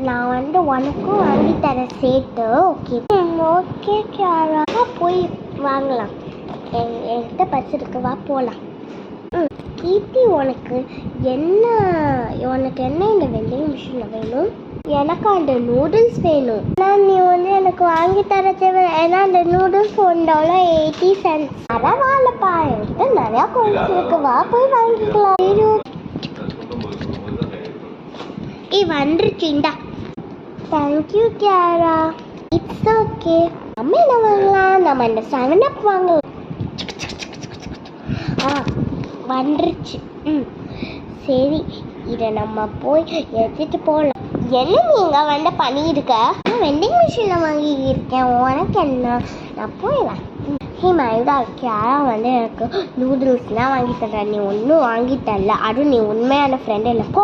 நான் வந்து உனக்கும் வாங்கி தரேன் சேர்த்து. ஓகே ஓகே கியாரா, போய் வாங்கலாம். என்கிட்ட பஸ் இருக்கு, வா போகலாம். கீர்த்தி, உனக்கு என்ன இந்த வெண்டிங் மிஷினில் வேணும்? எனக்கு அந்த நூடுல்ஸ் வேணும். ஆனால் நீ வந்து எனக்கு வாங்கி தர தேவை. ஏன்னா அந்த நூடுல்ஸ் $1.80. பரவாயில்லப்பா, என்கிட்ட நிறையா கோயில்ஸ் இருக்கு, வா போய் வாங்கிக்கலாம். வந்துருச்சு, இந்தா. Thank you Kiara. It's okay. நம்ம என்ன வாங்கலாம்? நம்ம இந்த 7up வாங்கலாம். வந்துருச்சு. சரி, இதை நம்ம போய் எடுத்துட்டு போகலாம். என்ன நீங்க வந்து பண்ணியிருக்க? வெண்டிங் மிஷினில் வாங்கியிருக்கேன், உனக்கு என்ன? நான் போயிடலாம். மைதா, கியாரா வந்து எனக்கு நூடுல்ஸ்லாம் வாங்கி தர்றேன், நீ ஒன்றும் வாங்கி தரல. அதுவும் நீ உண்மையான ஃப்ரெண்டு இல்லை, போ.